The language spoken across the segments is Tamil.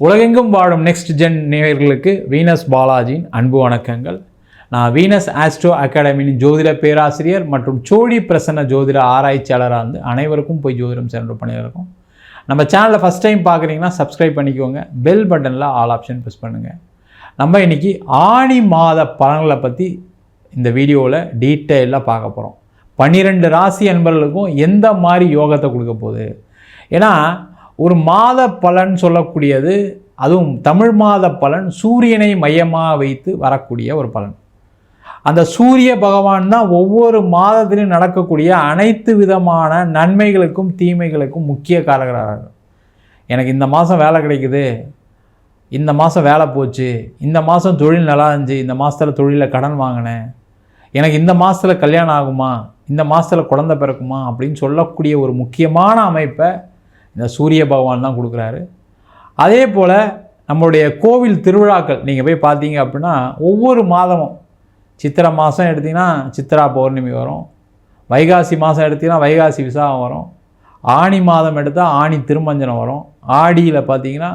உலகெங்கும் வாழும் நெக்ஸ்ட் ஜென் நேயர்களுக்கு வீனஸ் பாலாஜியின் அன்பு வணக்கங்கள். நான் வீனஸ் ஆஸ்ட்ரோ அகாடமியின் ஜோதிட பேராசிரியர் மற்றும் சோழி பிரசன்ன ஜோதிட ஆராய்ச்சியாளராக இருந்து அனைவருக்கும் போய் ஜோதிடம் சென்று பண்ணியிருக்கோம். நம்ம சேனலை ஃபஸ்ட் டைம் பார்க்குறீங்கன்னா சப்ஸ்கிரைப் பண்ணிக்கோங்க, பெல் பட்டனில் ஆல் ஆப்ஷன் ப்ரெஸ் பண்ணுங்கள். நம்ம இன்றைக்கி ஆணி மாத பலன்களை பற்றி இந்த வீடியோவில் டீட்டெயிலாக பார்க்க போகிறோம். 12 ராசி அன்பர்களுக்கும் எந்த மாதிரி யோகத்தை கொடுக்க போகுது. ஏன்னா ஒரு மாத பலன் சொல்லக்கூடியது, அதுவும் தமிழ் மாத பலன் சூரியனை மையமாக வைத்து வரக்கூடிய ஒரு பலன். அந்த சூரிய பகவான் தான் ஒவ்வொரு மாதத்திலும் நடக்கக்கூடிய அனைத்து விதமான நன்மைகளுக்கும் தீமைகளுக்கும் முக்கிய காரகராக. எனக்கு இந்த மாதம் வேலை கிடைக்குது, இந்த மாதம் வேலை போச்சு, இந்த மாதம் தொழில் நல்லா இருந்துச்சு, இந்த மாதத்தில் தொழிலில் கடன் வாங்கினேன், எனக்கு இந்த மாதத்தில் கல்யாணம் ஆகுமா, இந்த மாதத்தில் குழந்தை பிறக்குமா அப்படின்னு சொல்லக்கூடிய ஒரு முக்கியமான அமைப்பை இந்த சூரிய பகவான் தான் கொடுக்குறாரு. அதே போல் நம்மளுடைய கோவில் திருவிழாக்கள் நீங்கள் போய் பார்த்தீங்க அப்படின்னா ஒவ்வொரு மாதமும், சித்திரை மாதம் எடுத்திங்கன்னா சித்திரா பௌர்ணமி வரும், வைகாசி மாதம் எடுத்திங்கன்னா வைகாசி விசாகம் வரும், ஆணி மாதம் எடுத்தால் ஆணி திருமஞ்சனம் வரும், ஆடியில் பார்த்திங்கன்னா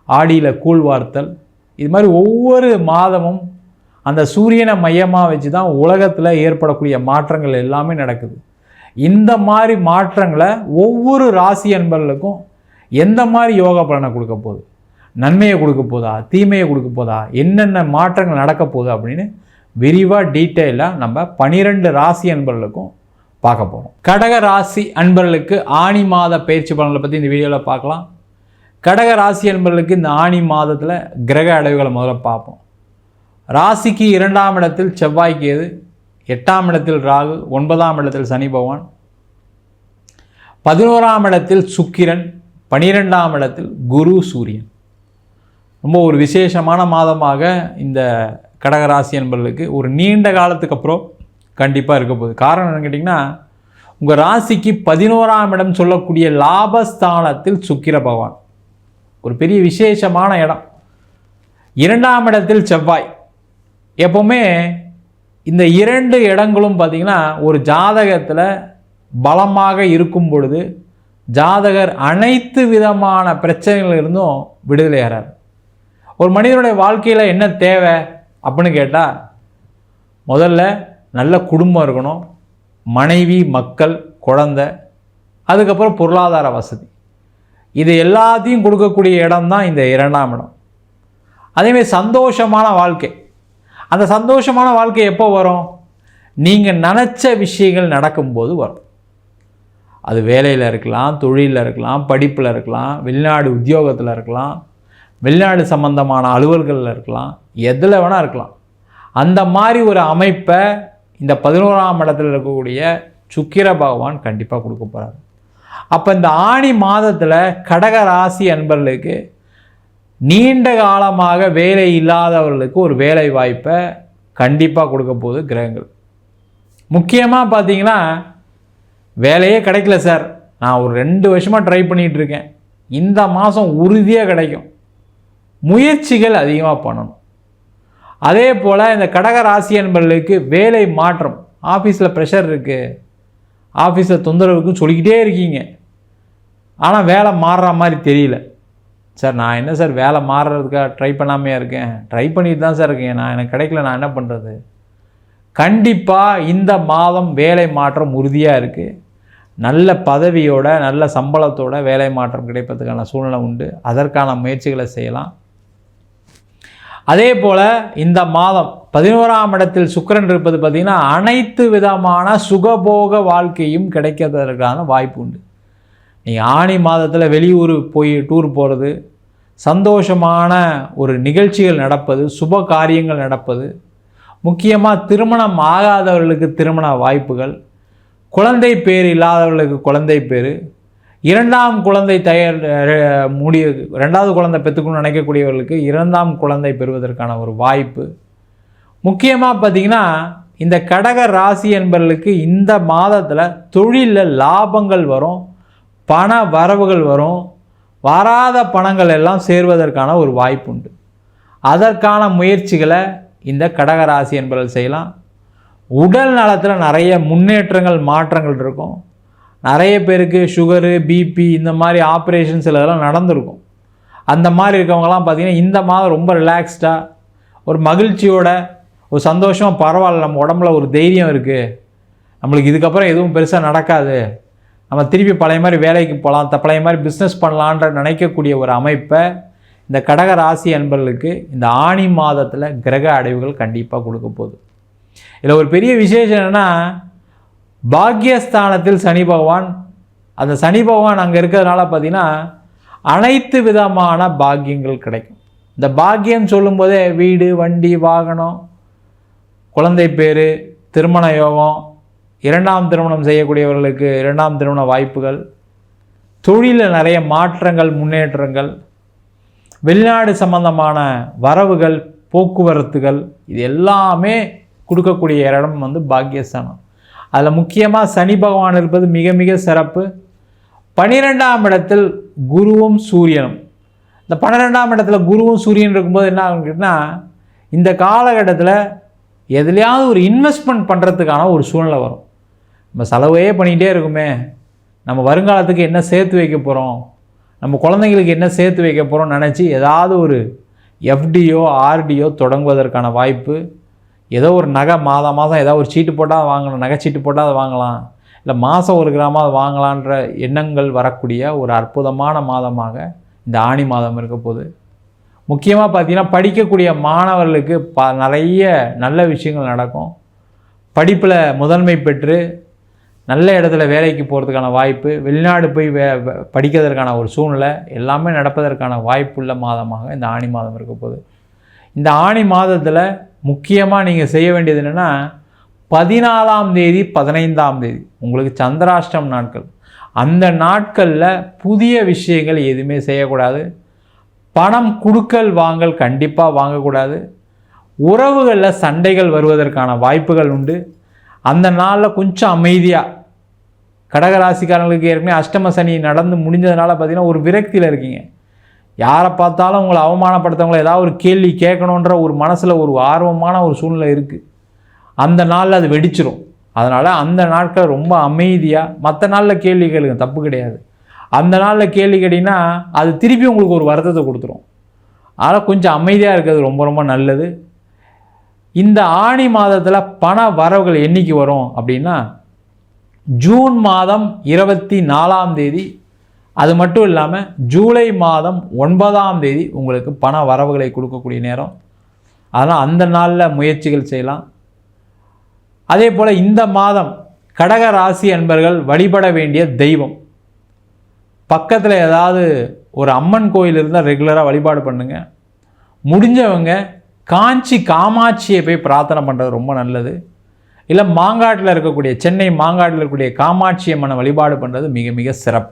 ஆடியில் கூழ்வார்த்தல். இது மாதிரி ஒவ்வொரு மாதமும் அந்த சூரியனை மையமாக வச்சு தான் உலகத்தில் ஏற்படக்கூடிய மாற்றங்கள் எல்லாமே நடக்குது. இந்த மாதிரி மாற்றங்களை ஒவ்வொரு ராசி அன்பர்களுக்கும் எந்த மாதிரி யோகா பலனை கொடுக்க போகுது, நன்மையை கொடுக்க போதா, தீமையை கொடுக்க போதா, என்னென்ன மாற்றங்கள் நடக்க போகுது அப்படின்னு விரிவாக டீட்டெயிலாக நம்ம 12 ராசி அன்பர்களுக்கும் பார்க்க போகிறோம். கடக ராசி அன்பர்களுக்கு ஆணி மாத பயிற்சி பலன்களை பற்றி இந்த வீடியோவில் பார்க்கலாம். கடக ராசி அன்பர்களுக்கு இந்த ஆணி மாதத்தில் கிரக அடைவுகளை முதல்ல பார்ப்போம். ராசிக்கு 2ஆம் இடத்தில் செவ்வாய் கேது, 8ஆம் இடத்தில் ராகு, 9ஆம் இடத்தில் சனி பகவான், 11ஆம் இடத்தில் சுக்கிரன், 12ஆம் இடத்தில் குரு சூரியன். ரொம்ப ஒரு விசேஷமான மாதமாக இந்த கடகராசி என்பவர்களுக்கு ஒரு நீண்ட காலத்துக்கு அப்புறம் கண்டிப்பாக இருக்க போகுது. காரணம் என்னன்னு கேட்டிங்கன்னா, உங்கள் ராசிக்கு 11ஆம் இடம் சொல்லக்கூடிய லாபஸ்தானத்தில் சுக்கிர பகவான், ஒரு பெரிய விசேஷமான இடம். 2ஆம் இடத்தில் செவ்வாய். எப்போவுமே இந்த 2 இடங்களும் பார்த்திங்கன்னா ஒரு ஜாதகத்தில் பலமாக இருக்கும் பொழுது ஜாதகர் அனைத்து விதமான பிரச்சனைகளிலிருந்தும் விடுதலை ஆகிறார். ஒரு மனிதனுடைய வாழ்க்கையில் என்ன தேவை அப்படின்னு கேட்டால், முதல்ல நல்ல குடும்பம் இருக்கணும், மனைவி, மக்கள், குழந்தை, அதுக்கப்புறம் பொருளாதார வசதி. இது எல்லாத்தையும் கொடுக்கக்கூடிய இடம் தான் இந்த 2ஆம் இடம். அதேமாதிரி சந்தோஷமான வாழ்க்கை. அந்த சந்தோஷமான வாழ்க்கை எப்போ வரும்? நீங்கள் நினச்ச விஷயங்கள் நடக்கும்போது வரும். அது வேலையில் இருக்கலாம், தொழிலில் இருக்கலாம், படிப்பில் இருக்கலாம், வெளிநாடு உத்தியோகத்தில் இருக்கலாம், வெளிநாடு சம்பந்தமான அலுவல்களில் இருக்கலாம், எதில் வேணால் இருக்கலாம். அந்த மாதிரி ஒரு அமைப்பை இந்த 11ஆம் இடத்தில் இருக்கக்கூடிய சுக்கிர பகவான் கண்டிப்பாக கொடுக்க போகிறார். அப்போ இந்த ஆணி மாதத்தில் கடக ராசி அன்பர்களுக்கு நீண்ட காலமாக வேலை இல்லாதவர்களுக்கு ஒரு வேலை வாய்ப்பை கண்டிப்பாக கொடுக்க போகுது கிரகங்கள். முக்கியமாக பார்த்தீங்கன்னா, வேலையே கிடைக்கல சார், நான் ஒரு 2 வருஷமாக ட்ரை பண்ணிகிட்ருக்கேன், இந்த மாதம் உறுதியாக கிடைக்கும். முயற்சிகள் அதிகமாக பண்ணணும். அதே போல் இந்த கடக ராசி அன்பர்களுக்கு வேலை மாற்றம், ஆஃபீஸில் ப்ரெஷர் இருக்குது, ஆஃபீஸில் தொந்தரவுக்குன்னு சொல்லிக்கிட்டே இருக்கீங்க, ஆனால் வேலை மாறுற மாதிரி தெரியல. சார் நான் என்ன சார் வேலை மாறுறதுக்காக ட்ரை பண்ணாமையா இருக்கேன், ட்ரை பண்ணிட்டு தான் சார் இருக்கேன், எனக்கு கிடைக்கல, நான் என்ன பண்ணுறது? கண்டிப்பாக இந்த மாதம் வேலை மாற்றம் உறுதியாக இருக்குது. நல்ல பதவியோட, நல்ல சம்பளத்தோட வேலை மாற்றம் கிடைப்பதற்கான சூழ்நிலை உண்டு. அதற்கான முயற்சிகளை செய்யலாம். அதே போல் இந்த மாதம் 11ஆம் இடத்தில் சுக்கிரன் இருப்பது பார்த்திங்கன்னா அனைத்து விதமான சுகபோக வாழ்க்கையும் கிடைக்கிறதற்கான வாய்ப்பு உண்டு. நீங்கள் ஆணி மாதத்தில் வெளியூர் போய் டூர் போகிறது, சந்தோஷமான ஒரு நிகழ்ச்சிகள் நடப்பது, சுப காரியங்கள் நடப்பது, முக்கியமாக திருமணம் ஆகாதவர்களுக்கு திருமண வாய்ப்புகள், குழந்தை பேர் இல்லாதவர்களுக்கு குழந்தை பேர், 2ஆம் குழந்தை ரெண்டாவது குழந்தை பெற்றுக்கணும்னு நினைக்கக்கூடியவர்களுக்கு 2ஆம் குழந்தை பெறுவதற்கான ஒரு வாய்ப்பு. முக்கியமாக பார்த்திங்கன்னா இந்த கடக ராசி என்பவர்களுக்கு இந்த மாதத்தில் தொழிலில் லாபங்கள் வரும், பண வரவுகள் வரும், வராத பணங்கள் எல்லாம் சேர்வதற்கான ஒரு வாய்ப்பு உண்டு. அதற்கான முயற்சிகளை இந்த கடகராசி என்பவர்கள் செய்யலாம். உடல் நலத்தில் நிறைய முன்னேற்றங்கள், மாற்றங்கள் இருக்கும். நிறைய பேருக்கு சுகரு, பிபி இந்த மாதிரி ஆப்ரேஷன்ஸ் இதெல்லாம் நடந்திருக்கும். அந்த மாதிரி இருக்கவங்கலாம் பார்த்திங்கன்னா இந்த மாதம் ரொம்ப ரிலாக்ஸ்டாக ஒரு மகிழ்ச்சியோட ஒரு சந்தோஷமாக பரவாயில்ல, நம்ம உடம்புல ஒரு தைரியம் இருக்குது, நம்மளுக்கு இதுக்கப்புறம் எதுவும் பெருசாக நடக்காது, நம்ம திருப்பி பழைய மாதிரி வேலைக்கு போகலாம், பழைய மாதிரி பிஸ்னஸ் பண்ணலான்ற நினைக்கக்கூடிய ஒரு அமைப்பை இந்த கடக ராசி அன்பர்களுக்கு இந்த ஆணி மாதத்தில் கிரக அடைவுகள் கண்டிப்பாக கொடுக்க போகுது. இதில் ஒரு பெரிய விசேஷம் என்னென்னா, பாக்கியஸ்தானத்தில் சனி பகவான், அந்த சனி பகவான் அங்கே இருக்கிறதுனால பார்த்திங்கன்னா அனைத்து விதமான பாக்கியங்கள் கிடைக்கும். இந்த பாக்கியம் சொல்லும்போதே வீடு, வண்டி, வாகனம், குழந்தை பேர், திருமண யோகம், இரண்டாம் திருமணம் செய்யக்கூடியவர்களுக்கு இரண்டாம் திருமண வாய்ப்புகள், தொழிலில் நிறைய மாற்றங்கள், முன்னேற்றங்கள், வெளிநாடு சம்பந்தமான வரவுகள், போக்குவரத்துகள், இது எல்லாமே கொடுக்கக்கூடிய இடம் வந்து பாக்கியஸ்தானம். அதில் முக்கியமாக சனி பகவான் இருப்பது மிக மிக சிறப்பு. 12ஆம் இடத்தில் குருவும் சூரியனும். இந்த 12ஆம் இடத்துல குருவும் சூரியன் இருக்கும்போது என்ன ஆகும் கேட்டிங்கன்னா, இந்த காலகட்டத்தில் எதுலையாவது ஒரு இன்வெஸ்ட்மெண்ட் பண்ணுறதுக்கான ஒரு சூழ்நிலை வரும். நம்ம செலவே பண்ணிகிட்டே இருக்குமே, நம்ம வருங்காலத்துக்கு என்ன சேர்த்து வைக்க போகிறோம், நம்ம குழந்தைங்களுக்கு என்ன சேர்த்து வைக்க போகிறோம்னு நினச்சி ஏதாவது ஒரு எஃப்டியோ ஆர்டியோ தொடங்குவதற்கான வாய்ப்பு, ஏதோ ஒரு நகை மாதம் ஏதாவது ஒரு சீட்டு போட்டால் வாங்கலாம், நகைச்சீட்டு போட்டால் அதை வாங்கலாம், இல்லை மாதம் 1 கிராமாக அதை வாங்கலான்ற எண்ணங்கள் வரக்கூடிய ஒரு அற்புதமான மாதமாக இந்த ஆணி மாதம் இருக்க போகுது. முக்கியமாக பார்த்திங்கன்னா படிக்கக்கூடிய மாணவர்களுக்கு நிறைய நல்ல விஷயங்கள் நடக்கும். படிப்பில் முதன்மை பெற்று நல்ல இடத்துல வேலைக்கு போகிறதுக்கான வாய்ப்பு, வெளிநாடு போய் படிக்கிறதுக்கான ஒரு சூழ்நிலை எல்லாமே நடப்பதற்கான வாய்ப்புள்ள மாதமாக இந்த ஆணி மாதம் இருக்க போகுது. இந்த ஆணி மாதத்தில் முக்கியமாக நீங்கள் செய்ய வேண்டியது என்னென்னா, 14ஆம் தேதி 15ஆம் தேதி உங்களுக்கு சந்திராஷ்டம் நாட்கள். அந்த நாட்களில் புதிய விஷயங்கள் எதுவுமே செய்யக்கூடாது. பணம் கொடுக்கல் வாங்கல் கண்டிப்பாக வாங்கக்கூடாது. உறவுகளில் சண்டைகள் வருவதற்கான வாய்ப்புகள் உண்டு. அந்த நாளில் கொஞ்சம் அமைதியாக, கடகராசிக்காரங்களுக்கு ஏற்கனவே அஷ்டம சனி நடந்து முடிஞ்சதுனால பார்த்திங்கன்னா ஒரு விரக்தியில் இருக்கீங்க. யாரை பார்த்தாலும் உங்களை அவமானப்படுத்தவங்களை ஏதாவது ஒரு கேள்வி கேட்கணுன்ற ஒரு மனசில் ஒரு ஆர்வமான ஒரு சூழ்நிலை இருக்குது. அந்த நாளில் அது வெடிச்சிரும். அதனால் அந்த நாட்கள் ரொம்ப அமைதியாக, மற்ற நாளில் கேள்வி கேளுங்க, தப்பு கிடையாது. அந்த நாளில் கேள்வி கேட்டிங்கன்னா அது திருப்பி உங்களுக்கு ஒரு வருத்தத்தை கொடுத்துரும். அதனால் கொஞ்சம் அமைதியாக இருக்கிறது ரொம்ப ரொம்ப நல்லது. இந்த ஆணி மாதத்தில் பண வரவுகள் என்றைக்கு வரும் அப்படின்னா, ஜூன் மாதம் 24ஆம் தேதி, அது மட்டும் இல்லாமல் ஜூலை மாதம் 9ஆம் தேதி உங்களுக்கு பண வரவுகளை கொடுக்கக்கூடிய நேரம். அதனால் அந்த நாளில் முயற்சிகள் செய்யலாம். அதே போல் இந்த மாதம் கடக ராசி அன்பர்கள் வழிபட வேண்டிய தெய்வம், பக்கத்தில் ஏதாவது ஒரு அம்மன் கோயில் இருந்தால் ரெகுலராக வழிபாடு பண்ணுங்கள். முடிஞ்சவங்க காஞ்சி காமாட்சியை போய் பிரார்த்தனை பண்ணுறது ரொம்ப நல்லது. இல்லை மாங்காட்டில் இருக்கக்கூடிய, சென்னை மாங்காட்டில் இருக்கக்கூடிய காமாட்சி அம்மனை வழிபாடு பண்ணுறது மிக மிக சிறப்பு.